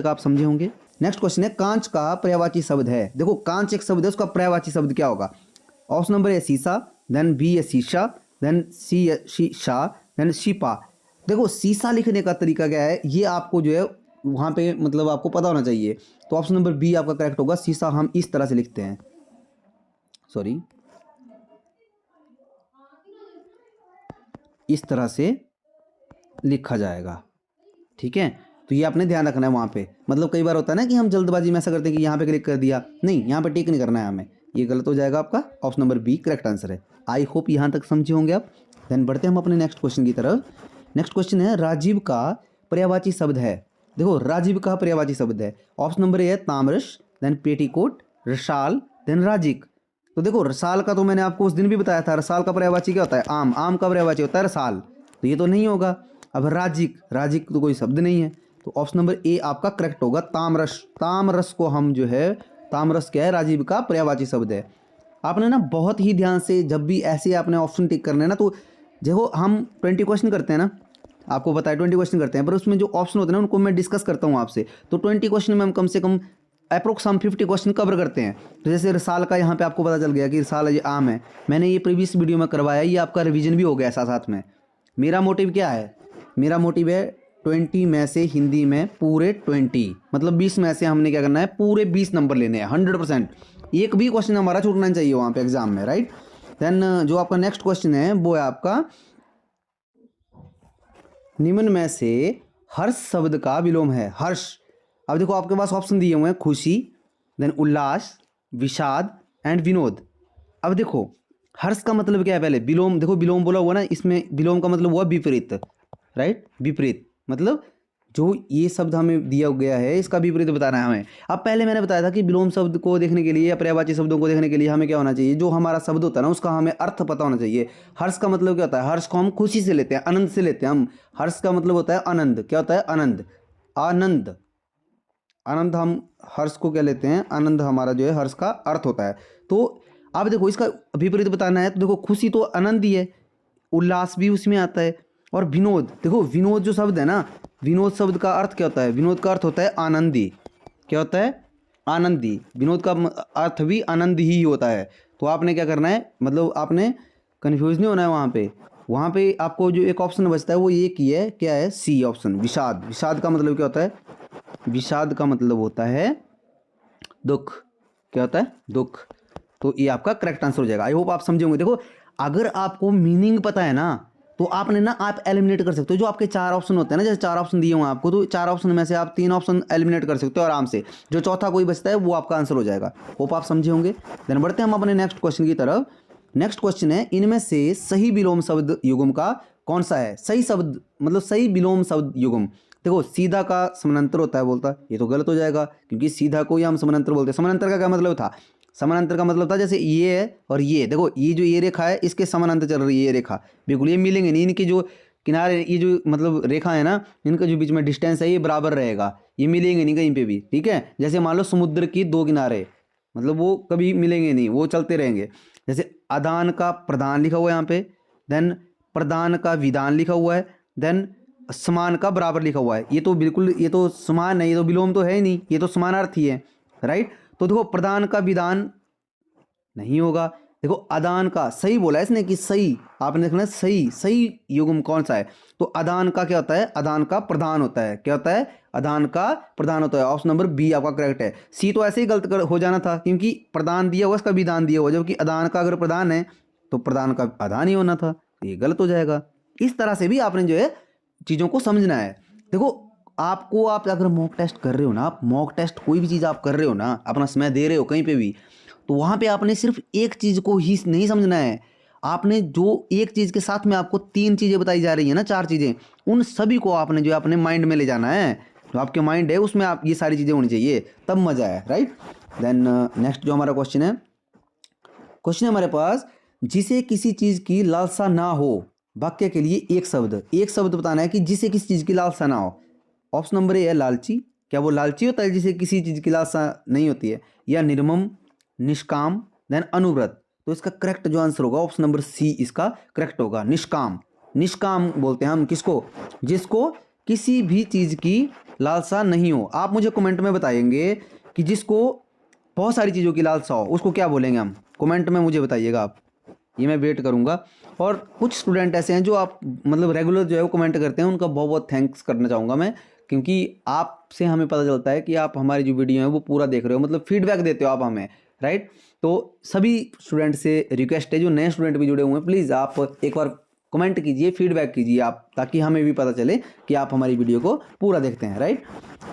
तक आप समझे होंगे। नेक्स्ट क्वेश्चन है कांच का पर्यायवाची शब्द है। देखो कांच एक शब्द है, उसका पर्यायवाची शब्द क्या होगा? ऑप्शन नंबर ए शीशा, देन बी है शीशा, देन सी है शीशा, देन शीपा। देखो शीशा लिखने का तरीका क्या है ये आपको जो है वहाँ पे मतलब आपको पता होना चाहिए। तो ऑप्शन नंबर बी आपका करेक्ट होगा। शीशा हम इस तरह से लिखते हैं, सॉरी इस तरह से लिखा जाएगा, ठीक है। तो ये आपने ध्यान रखना है वहाँ पे। मतलब कई बार होता है ना कि हम जल्दबाजी में ऐसा करते हैं कि यहाँ पे क्लिक कर दिया, नहीं यहाँ पे टिक नहीं करना है हमें, ये गलत हो जाएगा। आपका option number B correct answer है। आई होप यहाँ तक समझे होंगे आप। देन बढ़ते हैं हम अपने नेक्स्ट क्वेश्चन की तरफ। नेक्स्ट क्वेश्चन है राजीव का पर्यायवाची शब्द है। देखो राजीव का पर्यायवाची शब्द है, ऑप्शन नंबर ए है ताम्रश, देन पेटीकोट, रसाल, देन राजिक। तो देखो रसाल का तो मैंने आपको उस दिन भी बताया था, रसाल का पर्यायवाची क्या होता है? आम, आम का पर्यायवाची होता है रसाल, तो ये तो नहीं होगा। अब राजिक, राजिक तो कोई शब्द नहीं है, तो ऑप्शन नंबर ए आपका करेक्ट होगा। तामरस, तामरस को हम जो है, तामरस क्या है? राजीव का पर्यायवाची शब्द है। आपने ना बहुत ही ध्यान से जब भी ऐसे आपने ऑप्शन टिक करने हैं ना, तो देखो हम 20 क्वेश्चन करते हैं ना, आपको पता है 20 क्वेश्चन करते हैं, पर उसमें जो ऑप्शन होते हैं ना उनको मैं डिस्कस करता हूँ आपसे। तो 20 क्वेश्चन में हम कम से कम अप्रोक्स हम 50 क्वेश्चन कवर करते हैं। तो जैसे रसाल का यहाँ पे आपको पता चल गया कि रसाल ये आम है, मैंने ये प्रीवियस वीडियो में करवाया, ये आपका रिवीजन भी हो गया साथ साथ में। मेरा मोटिव क्या है? मेरा मोटिव है 20 में से हिंदी में पूरे 20, मतलब 20 में से हमने क्या करना है? पूरे 20 नंबर लेने हैं 100%। एक भी क्वेश्चन हमारा छूटना नहीं चाहिए वहाँ पे एग्जाम में, राइट। देन जो आपका नेक्स्ट क्वेश्चन है वो है आपका निम्न में से हर्ष शब्द का विलोम है। हर्ष, अब देखो आपके पास ऑप्शन दिए हुए हैं खुशी, देन उल्लास, विषाद एंड विनोद। अब देखो हर्ष का मतलब क्या है? पहले विलोम, देखो विलोम बोला हुआ ना, इसमें विलोम का मतलब हुआ विपरीत, राइट। विपरीत मतलब जो ये शब्द हमें दिया गया है इसका विपरीत बताना है हमें। अब पहले मैंने बताया था कि विलोम शब्द को देखने के लिए या पर्यायवाची शब्दों को देखने के लिए हमें क्या होना चाहिए? जो हमारा शब्द होता है ना उसका हमें अर्थ पता होना चाहिए। हर्ष का मतलब क्या होता है? हर्ष को हम खुशी से लेते हैं, आनंद से लेते हैं हम। हर्ष का मतलब होता है आनंद। क्या होता है? आनंद, आनंद, आनंद। हम हर्ष को क्या लेते हैं? आनंद हमारा जो है हर्ष का अर्थ होता है। तो अब देखो इसका विपरीत बताना है, तो देखो खुशी तो आनंद ही है, उल्लास भी उसमें आता है, और विनोद, देखो विनोद जो शब्द है ना, विनोद शब्द का अर्थ क्या होता है? विनोद का अर्थ होता है आनंदी। क्या होता है? आनंदी। विनोद का अर्थ भी आनंद ही होता है। तो आपने क्या करना है, मतलब आपने कन्फ्यूज नहीं होना है वहाँ पे आपको जो एक ऑप्शन बचता है वो ये की है, क्या है? सी ऑप्शन, विषाद। विषाद का मतलब क्या होता है? विषाद का मतलब होता है दुख। क्या होता है? दुख। तो ये आपका करेक्ट आंसर हो जाएगा। आई होप आप समझे होंगे। देखो अगर आपको मीनिंग पता है ना तो आपने ना आप एलिमिनेट कर सकते हो। जो आपके 4 ऑप्शन होते हैं ना, जैसे 4 ऑप्शन दिए हुए हैं आपको, तो 4 ऑप्शन में से आप 3 ऑप्शन एलिमिनेट कर सकते हो आराम से। जो चौथा कोई बचता है वो आपका आंसर हो जाएगा। होप आप समझे होंगे। देन बढ़ते हैं हम अपने नेक्स्ट क्वेश्चन की तरफ। नेक्स्ट क्वेश्चन है इनमें से सही विलोम शब्द युग्म का कौन सा है? सही शब्द मतलब सही विलोम शब्द युग्म। देखो सीधा का समानांतर होता है बोलता, ये तो गलत हो जाएगा क्योंकि सीधा को ही हम समानांतर बोलते हैं। समानांतर का क्या मतलब था? समानांतर का मतलब था जैसे ये है और ये, देखो ये जो ये रेखा है इसके समानांतर चल रही है ये रेखा, बिल्कुल ये मिलेंगे नहीं। इनकी जो किनारे, ये जो मतलब रेखा है ना, इनका जो बीच में डिस्टेंस है ये बराबर रहेगा, ये मिलेंगे नहीं कहीं पे भी, ठीक है। जैसे मान लो समुद्र की 2 किनारे, मतलब वो कभी मिलेंगे नहीं, वो चलते रहेंगे। जैसे आदान का प्रदान लिखा हुआ है यहाँ पे, देन प्रदान का विदान लिखा हुआ है, देन समान का बराबर लिखा हुआ है। ये तो बिल्कुल, ये तो समान है, ये तो विलोम तो है ही नहीं, ये तो समानार्थी है, राइट। तो देखो प्रदान का विदान नहीं होगा। देखो आदान का, सही बोला है इसने कि सही, आपने देखना सही, सही युग्म कौन सा है? तो आदान का क्या होता है? आदान का प्रदान होता है। क्या होता है? आदान का प्रदान होता है। ऑप्शन नंबर बी आपका करेक्ट है। सी तो ऐसे ही गलत हो जाना था क्योंकि प्रदान दिया हुआ इसका विदान दिया हुआ, जबकि आदान का अगर प्रदान है तो प्रदान का आदान ही होना था, ये गलत हो जाएगा। इस तरह से भी आपने जो है चीज़ों को समझना है। देखो आपको, आप अगर मॉक टेस्ट कर रहे हो ना, आप मॉक टेस्ट कोई भी चीज़ आप कर रहे हो ना, अपना समय दे रहे हो कहीं पे भी, तो वहाँ पे आपने सिर्फ एक चीज़ को ही नहीं समझना है। आपने जो एक चीज़ के साथ में आपको 3 चीज़ें बताई जा रही है ना, 4 चीज़ें, उन सभी को आपने जो है अपने माइंड में ले जाना है। जो आपके माइंड है उसमें आप ये सारी चीज़ें होनी चाहिए, तब मज़ा है, राइट। देन नेक्स्ट जो हमारा क्वेश्चन है हमारे पास, जिसे किसी चीज़ की लालसा ना हो, वाक्य के लिए एक शब्द बताना है कि जिसे किसी चीज़ की लालसा ना हो। ऑप्शन नंबर ए है लालची, क्या वो लालची होता है जिसे किसी चीज़ की लालसा नहीं होती है? या निर्मम, निष्काम, देन अनुव्रत। तो इसका करेक्ट जो आंसर होगा ऑप्शन नंबर सी इसका करेक्ट होगा, निष्काम। निष्काम बोलते हैं हम किसको? जिसको किसी भी चीज़ की लालसा नहीं हो। आप मुझे कमेंट में बताएंगे कि जिसको बहुत सारी चीज़ों की लालसा हो उसको क्या बोलेंगे हम, कमेंट में मुझे बताइएगा आप, ये मैं वेट करूँगा। और कुछ स्टूडेंट ऐसे हैं जो आप मतलब रेगुलर जो है वो कमेंट करते हैं, उनका बहुत बहुत थैंक्स करना चाहूँगा मैं, क्योंकि आपसे हमें पता चलता है कि आप हमारी जो वीडियो है वो पूरा देख रहे हो, मतलब फीडबैक देते हो आप हमें, राइट। तो सभी स्टूडेंट से रिक्वेस्ट है, जो नए स्टूडेंट भी जुड़े हुए हैं, प्लीज़ आप एक बार कमेंट कीजिए, फीडबैक कीजिए आप, ताकि हमें भी पता चले कि आप हमारी वीडियो को पूरा देखते हैं, राइट।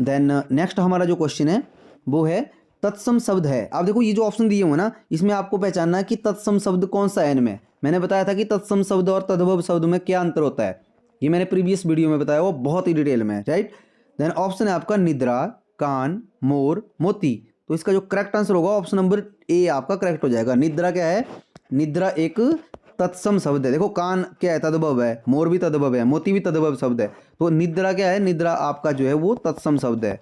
देन नेक्स्ट हमारा जो क्वेश्चन है वो है तत्सम शब्द है। आप देखो ये जो ऑप्शन दिए हुए ना, इसमें आपको पहचानना है कि तत्सम शब्द कौन सा है इनमें। मैंने बताया था कि तत्सम शब्द और तद्भव शब्द में क्या अंतर होता है, ये मैंने प्रीवियस वीडियो में बताया, वो बहुत ही डिटेल में, राइट। देन ऑप्शन है आपका निद्रा, कान, मोर, मोती। तो इसका जो करेक्ट आंसर होगा ऑप्शन नंबर ए आपका करेक्ट हो जाएगा। निद्रा क्या है, निद्रा एक तत्सम शब्द है। देखो कान क्या है, तद्भव है, मोर भी तद्भव है, मोती भी तद्भव शब्द है। तो निद्रा क्या है, निद्रा आपका जो है वो तत्सम शब्द है।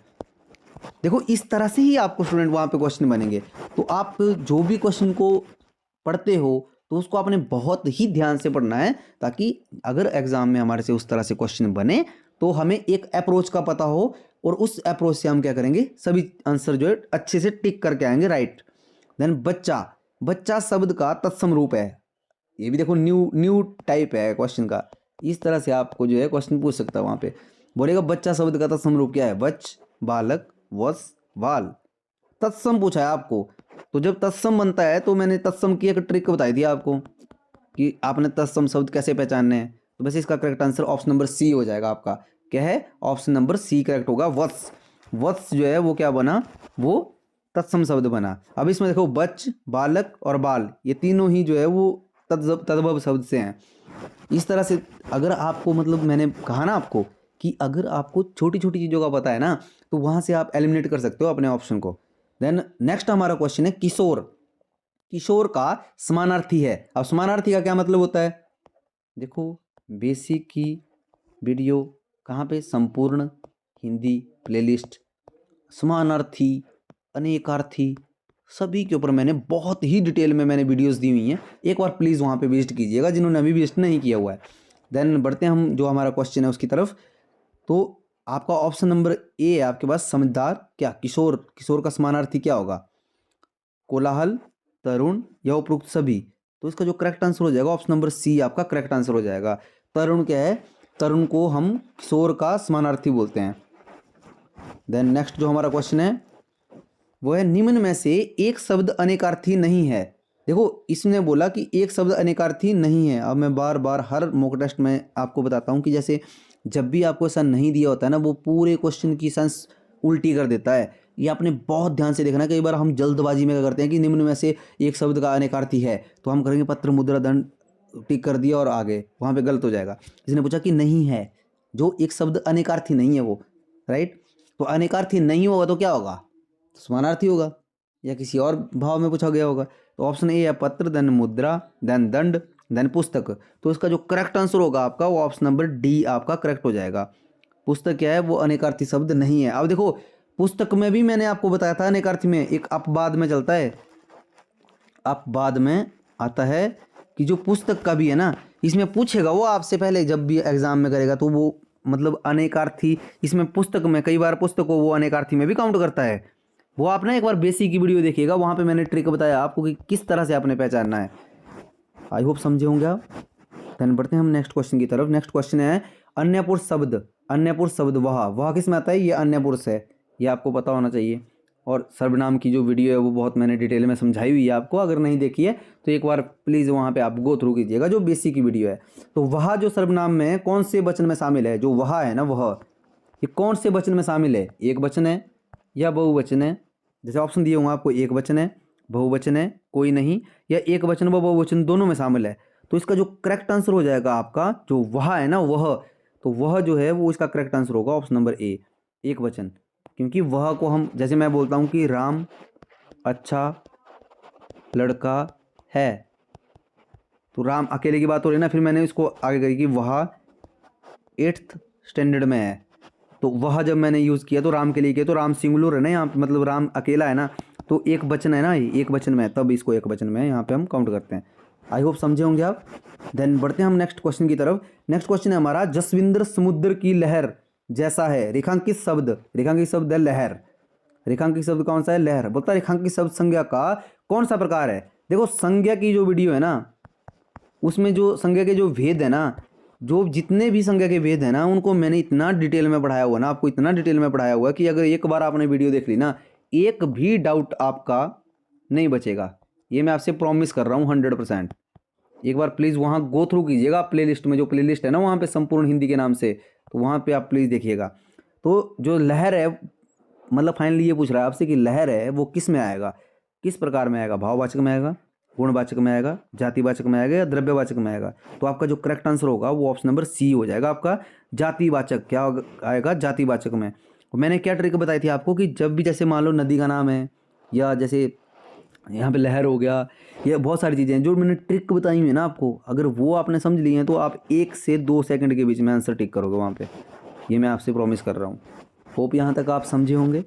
देखो इस तरह से ही आपको स्टूडेंट वहाँ पे क्वेश्चन बनेंगे। तो आप जो भी क्वेश्चन को पढ़ते हो तो उसको आपने बहुत ही ध्यान से पढ़ना है, ताकि अगर एग्जाम में हमारे से उस तरह से क्वेश्चन बने तो हमें एक अप्रोच का पता हो, और उस अप्रोच से हम क्या करेंगे, सभी आंसर जो है अच्छे से टिक करके आएंगे, राइट। देन बच्चा, बच्चा शब्द का तत्सम रूप है। ये भी देखो न्यू न्यू टाइप है क्वेश्चन का, इस तरह से आपको जो है क्वेश्चन पूछ सकता है। वहाँ पे बोलेगा बच्चा शब्द का तत्सम रूप क्या है, बच, बालक, वत्स, बाल। तत्सम पूछा है आपको, तो जब तत्सम बनता है तो मैंने तत्सम की एक ट्रिक बताई थी आपको कि आपने तत्सम शब्द कैसे पहचानने हैं। तो वैसे इसका correct answer option number C हो जाएगा आपका। क्या है, ऑप्शन नंबर सी करेक्ट होगा। वत्स, वत्स जो है वो क्या बना, वो तत्सम शब्द बना। अब इसमें देखो बच, बालक और बाल, ये तीनों ही जो है वो तद्भव शब्द से हैं। इस तरह से अगर आपको मतलब मैंने कहा ना आपको कि अगर आपको छोटी छोटी चीज़ों का पता है ना, तो वहाँ से आप एलिमिनेट कर सकते हो अपने ऑप्शन को। देन नेक्स्ट हमारा क्वेश्चन है किशोर। किशोर का समानार्थी है। अब समानार्थी का क्या मतलब होता है, देखो बेसिक की वीडियो कहाँ पे, संपूर्ण हिंदी प्लेलिस्ट, समानार्थी, अनेकार्थी, सभी के ऊपर मैंने बहुत ही डिटेल में मैंने वीडियोस दी हुई हैं। एक बार प्लीज़ वहाँ पे विजिट कीजिएगा जिन्होंने अभी विजिट नहीं किया हुआ है। देन बढ़ते हैं हम जो हमारा क्वेश्चन है उसकी तरफ। तो आपका ऑप्शन नंबर ए है आपके पास, समझदार, क्या किशोर, किशोर का समानार्थी क्या होगा, कोलाहल, तरुण या उपरोक्त सभी। तो इसका जो करेक्ट आंसर हो जाएगा ऑप्शन नंबर सी आपका करेक्ट आंसर हो जाएगा। तरुण क्या है, तरुण को हम किशोर का समानार्थी बोलते हैं। देन नेक्स्ट जो हमारा क्वेश्चन है वो है निम्न में से एक शब्द अनेकार्थी नहीं है। देखो इसने बोला कि एक शब्द अनेकार्थी नहीं है। अब मैं बार बार हर मॉक टेस्ट में आपको बताता हूँ कि जैसे जब भी आपको ऐसा नहीं दिया होता है ना, वो पूरे क्वेश्चन की सेंस उल्टी कर देता है। ये आपने बहुत ध्यान से देखना। कई बार हम जल्दबाजी में क्या करते हैं कि निम्न में से एक शब्द का अनेकार्थी है, तो हम करेंगे पत्र मुद्रा दंड, टिक कर दिया और आगे, वहाँ पे गलत हो जाएगा। इसने पूछा कि नहीं है, जो एक शब्द अनेकार्थी नहीं है वो, राइट। तो अनेकार्थी नहीं होगा तो क्या होगा, समानार्थी होगा, या किसी और भाव में पूछा गया होगा। तो ऑप्शन ए है पत्र, देन मुद्रा, देन दंड, देन पुस्तक। तो इसका जो करेक्ट आंसर होगा आपका वो ऑप्शन नंबर डी आपका करेक्ट हो जाएगा। पुस्तक क्या है, वो अनेकार्थी शब्द नहीं है। अब देखो पुस्तक में भी मैंने आपको बताया था अनेकार्थी में एक अपवाद में चलता है, अपवाद में आता है कि जो पुस्तक का भी है ना, इसमें पूछेगा वो आपसे पहले जब भी एग्जाम में करेगा, तो वो मतलब अनेकार्थी इसमें पुस्तक में कई बार पुस्तक को वो अनेकार्थी में भी काउंट करता है। वो आप ना एक बार बेसिक की वीडियो देखिएगा, वहाँ पे मैंने ट्रिक बताया आपको कि किस तरह से आपने पहचानना है। आई होप समझे होंगे आप। देन बढ़ते हैं हम नेक्स्ट क्वेश्चन की तरफ। नेक्स्ट क्वेश्चन है अन्य पुरुष शब्द। अन्य पुरुष शब्द वह किस में आता है, ये अन्य पुरुष है, ये आपको पता होना चाहिए। और सर्वनाम की जो वीडियो है वो बहुत मैंने डिटेल में समझाई हुई है आपको, अगर नहीं देखी है तो एक बार प्लीज़ वहाँ पे आप गो थ्रू कीजिएगा जो बेसिक की वीडियो है। तो वह जो सर्वनाम में कौन से वचन में शामिल है, जो वह है ना, वह ये कौन से वचन में शामिल है, एक वचन है या बहुवचन है। जैसे ऑप्शन दिए होंगे आपको, एक वचन है, बहुवचन है, कोई नहीं, या एक वचन व बहुवचन दोनों में शामिल है। तो इसका जो करेक्ट आंसर हो जाएगा आपका जो वह है ना, वह, तो वह जो है वो इसका करेक्ट आंसर होगा ऑप्शन नंबर ए, एक वचन। क्योंकि वह को हम, जैसे मैं बोलता हूँ कि राम अच्छा लड़का है, तो राम अकेले की बात हो रही है ना, फिर मैंने इसको आगे करी कि वह 8th स्टैंडर्ड में है, तो वह जब मैंने यूज़ किया तो राम के लिए किया, तो राम सिंगुलर है ना यहाँ पे, मतलब राम अकेला है ना, तो एक वचन है ना, एक वचन में है, तब इसको एक वचन में यहाँ पे हम काउंट करते हैं। आई होप समझे होंगे आप। देन बढ़ते हैं हम नेक्स्ट क्वेश्चन की तरफ। नेक्स्ट क्वेश्चन है हमारा जसविंदर समुद्र की लहर। जैसा है। रेखांकित शब्द है लहर। रेखांकित शब्द कौन सा है? लहर। बोलता है रेखांकित शब्द संज्ञा का कौन सा प्रकार है? देखो संज्ञा की जो वीडियो है ना, उसमें जो संज्ञा के जो भेद है ना, जो जितने भी संज्ञा के भेद है ना, उनको मैंने इतना डिटेल में पढ़ाया हुआ ना, आपको इतना डिटेल में पढ़ाया हुआ कि अगर एक बार आपने वीडियो देख ली ना, एक भी डाउट आपका नहीं बचेगा। ये मैं आपसे प्रॉमिस कर रहा हूँ 100%। एक बार प्लीज़ वहाँ गो थ्रू कीजिएगा प्लेलिस्ट में, जो प्लेलिस्ट है ना वहाँ पे संपूर्ण हिंदी के नाम से, तो वहाँ पे आप प्लीज़ देखिएगा। तो जो लहर है, मतलब फाइनली ये पूछ रहा है आपसे कि लहर है वो किस में आएगा, किस प्रकार में आएगा? भाववाचक में आएगा, गुणवाचक में आएगा, जातिवाचक में आएगा या द्रव्यवाचक में आएगा? तो आपका जो करेक्ट आंसर होगा वो ऑप्शन नंबर सी हो जाएगा आपका, जातिवाचक। क्या आएगा? जातिवाचक में। मैंने क्या ट्रिक बताई थी आपको कि जब भी जैसे मान लो नदी का नाम है, या जैसे यहाँ पे लहर हो गया, ये बहुत सारी चीज़ें हैं जो मैंने ट्रिक बताई हुई है ना आपको, अगर वो आपने समझ ली हैं तो आप 1 से 2 सेकंड के बीच में आंसर टिक करोगे वहाँ पे। ये मैं आपसे प्रॉमिस कर रहा हूँ। होप यहाँ तक आप समझे होंगे।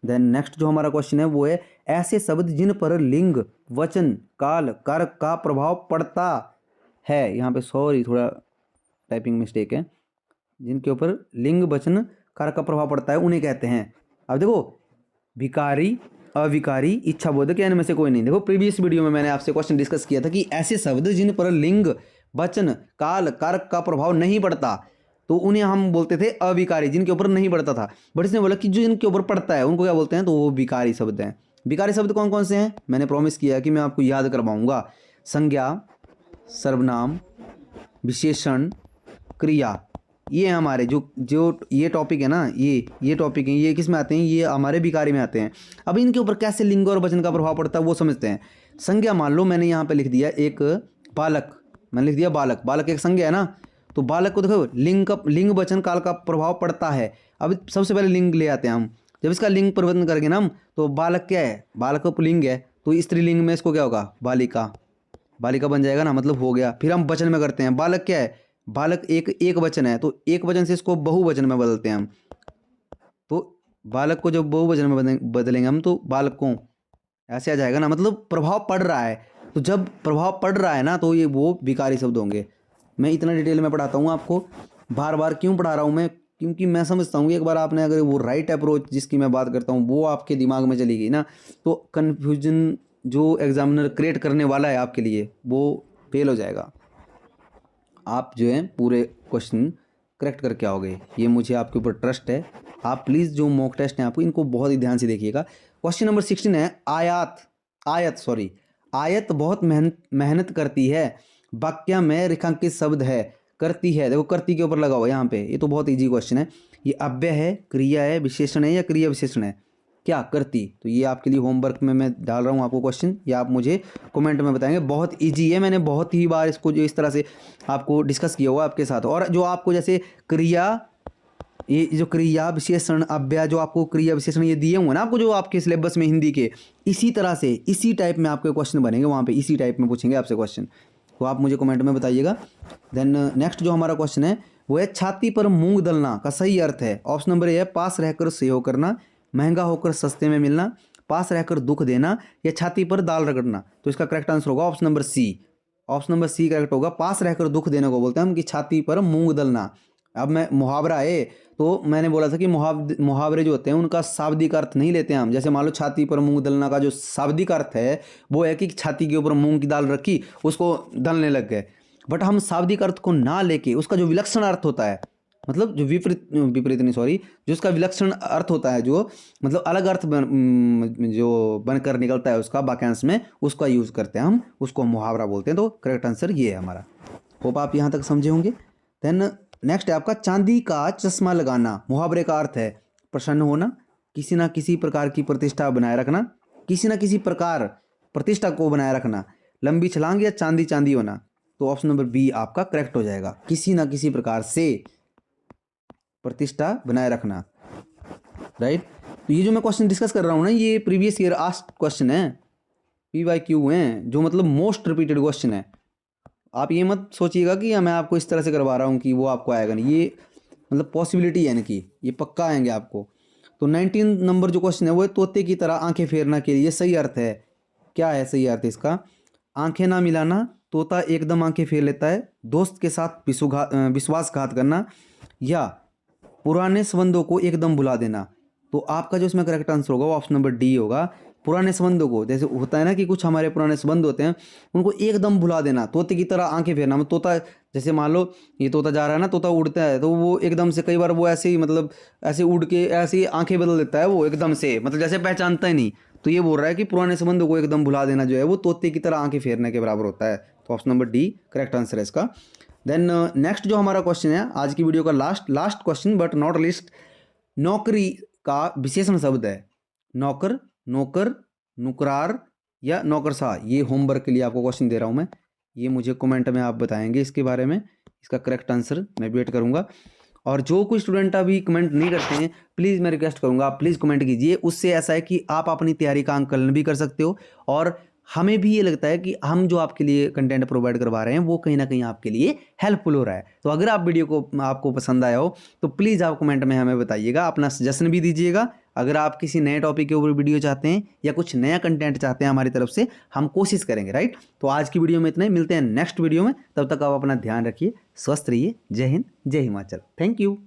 देन नेक्स्ट जो हमारा क्वेश्चन है वो है, ऐसे शब्द जिन पर लिंग, वचन, काल, कारक का प्रभाव पड़ता है। यहाँ पे सॉरी थोड़ा टाइपिंग मिस्टेक है। जिनके ऊपर लिंग, वचन, कारक का प्रभाव पड़ता है उन्हें कहते हैं। अब देखो विकारी, अविकारी, इच्छा बोधक या इनमें से कोई नहीं। देखो प्रीवियस वीडियो में मैंने आपसे क्वेश्चन डिस्कस किया था कि ऐसे शब्द जिन पर लिंग, वचन, काल, कारक का प्रभाव नहीं पड़ता, तो उन्हें हम बोलते थे अविकारी, जिनके ऊपर नहीं पड़ता था। बट इसने बोला कि जो जिनके ऊपर पड़ता है उनको क्या बोलते हैं? तो वो विकारी शब्द हैं। विकारी शब्द कौन कौन से हैं? मैंने प्रॉमिस किया कि मैं आपको याद करवाऊंगा। संज्ञा, सर्वनाम, विशेषण, क्रिया, ये हमारे जो जो ये टॉपिक है ना, ये टॉपिक है, ये किस में आते हैं? ये हमारे विकारी में आते हैं। अब इनके ऊपर कैसे लिंग और वचन का प्रभाव पड़ता है वो समझते हैं। संज्ञा मान लो मैंने यहाँ पे लिख दिया एक बालक, मैंने लिख दिया बालक। बालक एक संज्ञा है ना, तो बालक को देखो लिंग, वचन, काल का प्रभाव पड़ता है। अब सबसे पहले लिंग ले आते हैं हम। जब इसका लिंग परिवर्तन करेंगे ना हम, तो बालक क्या है? बालक पुल्लिंग है, तो स्त्रीलिंग में इसको क्या होगा? बालिका। बालिका बन जाएगा ना, मतलब हो गया। फिर हम वचन में करते हैं, बालक क्या है? बालक एक वचन है, तो एक वचन से इसको बहुवचन में बदलते हैं हम। तो बालक को जब बहुवचन में बदलेंगे हम, तो बालक को ऐसे आ जाएगा ना, मतलब प्रभाव पड़ रहा है। तो जब प्रभाव पड़ रहा है ना, तो ये वो विकारी शब्द होंगे। मैं इतना डिटेल में पढ़ाता हूँ आपको। बार बार क्यों पढ़ा रहा हूँ मैं? क्योंकि मैं समझता हूँ कि एक बार आपने अगर वो राइट अप्रोच जिसकी मैं बात करता हूँ वो आपके दिमाग में चली गई ना, तो कन्फ्यूजन जो एग्जामिनर क्रिएट करने वाला है आपके लिए वो फेल हो जाएगा। आप जो है पूरे क्वेश्चन करेक्ट करके आओगे, ये मुझे आपके ऊपर ट्रस्ट है। आप प्लीज़ जो मॉक टेस्ट हैं आपको, इनको बहुत ही ध्यान से देखिएगा। क्वेश्चन नंबर 16 है, आयत बहुत मेहनत करती है। वाक्य में रेखांकित शब्द है करती है। देखो करती के ऊपर लगा हुआ यहाँ पे, ये तो बहुत इजी क्वेश्चन है। ये अव्यय है, क्रिया है, विशेषण है या क्रिया विशेषण है? क्या? करती। तो ये आपके लिए होमवर्क में मैं डाल रहा हूँ आपको क्वेश्चन, या आप मुझे कमेंट में बताएंगे। बहुत इजी है, मैंने बहुत ही बार इसको जो इस तरह से आपको डिस्कस किया हुआ आपके साथ। और जो आपको जैसे क्रिया, ये जो क्रिया विशेषण अव्यय, जो आपको क्रिया विशेषण ये दिए हुए ना आपको, जो आपके सिलेबस में हिंदी के, इसी तरह से इसी टाइप में आपके क्वेश्चन बनेंगे वहाँ पे, इसी टाइप में पूछेंगे आपसे क्वेश्चन। तो आप मुझे कमेंट में बताइएगा। देन नेक्स्ट जो हमारा क्वेश्चन है वो है, छाती पर मूंग दलना का सही अर्थ है। ऑप्शन नंबर ए है, पास रहकर सहयोग करना, महंगा होकर सस्ते में मिलना, पास रहकर दुख देना, या छाती पर दाल रगड़ना। तो इसका करेक्ट आंसर होगा option number C. Option number C correct होगा। पास रहकर दुख देने को बोलते हैं हम, कि छाती पर मूंग दलना। अब मैं मुहावरा है, तो मैंने बोला था कि मुहावरे जो होते हैं उनका शाब्दिक अर्थ नहीं लेते हैं हम। जैसे मान लो छाती पर मूंग दलना का जो शाब्दिक अर्थ है वो है कि छाती के ऊपर मूंग की दाल रखी, उसको दलने लग गए। बट हम शाब्दिक अर्थ को ना लेके उसका जो विलक्षण अर्थ होता है, मतलब जो विपरीत नहीं सॉरी, जो उसका विलक्षण अर्थ होता है, जो मतलब अलग अर्थ जो बनकर निकलता है उसका वाक्यांश में, उसका यूज़ करते हैं हम, उसको मुहावरा बोलते हैं। तो करेक्ट आंसर ये है हमारा। होप आप यहाँ तक समझे होंगे। देन नेक्स्ट है आपका, चांदी का चश्मा लगाना। मुहावरे का अर्थ है प्रसन्न होना, किसी ना किसी प्रकार की प्रतिष्ठा बनाए रखना, किसी ना किसी प्रकार प्रतिष्ठा को बनाए रखना, लंबी छलांग या चांदी चांदी होना। तो ऑप्शन नंबर बी आपका करेक्ट हो जाएगा, किसी ना किसी प्रकार से प्रतिष्ठा बनाए रखना। राइट। तो ये जो मैं क्वेश्चन डिस्कस कर रहा हूँ ना, ये प्रीवियस ईयर आस्क्ड क्वेश्चन है, PYQ हैं, जो मतलब मोस्ट रिपीटेड क्वेश्चन है। आप ये मत सोचिएगा कि मैं आपको इस तरह से करवा रहा हूँ कि वो आपको आएगा नहीं, ये मतलब पॉसिबिलिटी है इनकी, ये पक्का आएंगे आपको। तो 19 नंबर जो क्वेश्चन है वो है, तोते की तरह आंखें फेरना के लिए सही अर्थ है। क्या है सही अर्थ इसका? आंखें ना मिलाना, तोता एकदम आंखें फेर लेता है, दोस्त के साथ विश्वासघात करना, या पुराने संबंधों को एकदम भुला देना। तो आपका जो इसमें करेक्ट आंसर होगा वो ऑप्शन नंबर डी होगा। पुराने संबंधों को, जैसे होता है ना कि कुछ हमारे पुराने संबंध होते हैं, उनको एकदम भुला देना। तोते की तरह आंखें फेरना, मतलब तोता, जैसे मान लो ये तोता जा रहा है ना, तोता उड़ता है, तो वो एकदम से कई बार वो ऐसे ही, मतलब ऐसे उड़ के ऐसे ही आंखें बदल देता है वो एकदम से, मतलब जैसे पहचानता ही नहीं। तो ये बोल रहा है कि पुराने संबंधों को एकदम भुला देना जो है वो तोते की तरह आंखें फेरने के बराबर होता है। तो option number D correct answer है इसका। देन नेक्स्ट जो हमारा क्वेश्चन है आज की वीडियो का last question but not list, नौकरी का विशेषण शब्द है नौकर, नौकर, नुकरार या नौकरशाह। ये होमवर्क के लिए आपको क्वेश्चन दे रहा हूँ मैं, ये मुझे कमेंट में आप बताएंगे इसके बारे में, इसका करेक्ट आंसर मैं वेट करूँगा। और जो कोई स्टूडेंट अभी कमेंट नहीं करते हैं, प्लीज़ मैं रिक्वेस्ट करूँगा आप प्लीज़ कमेंट कीजिए। उससे ऐसा है कि आप अपनी तैयारी का आंकलन भी कर सकते हो, और हमें भी ये लगता है कि हम जो आपके लिए कंटेंट प्रोवाइड करवा रहे हैं वो कहीं ना कहीं आपके लिए हेल्पफुल हो रहा है। तो अगर आप वीडियो को आपको पसंद आया हो तो प्लीज़ आप कमेंट में हमें बताइएगा, अपना सजेशन भी दीजिएगा। अगर आप किसी नए टॉपिक के ऊपर वीडियो चाहते हैं या कुछ नया कंटेंट चाहते हैं हमारी तरफ से, हम कोशिश करेंगे, राइट। तो आज की वीडियो में इतना ही, मिलते हैं नेक्स्ट वीडियो में। तब तक आप अपना ध्यान रखिए, स्वस्थ रहिए। जय हिंद, जय हिमाचल। Thank you.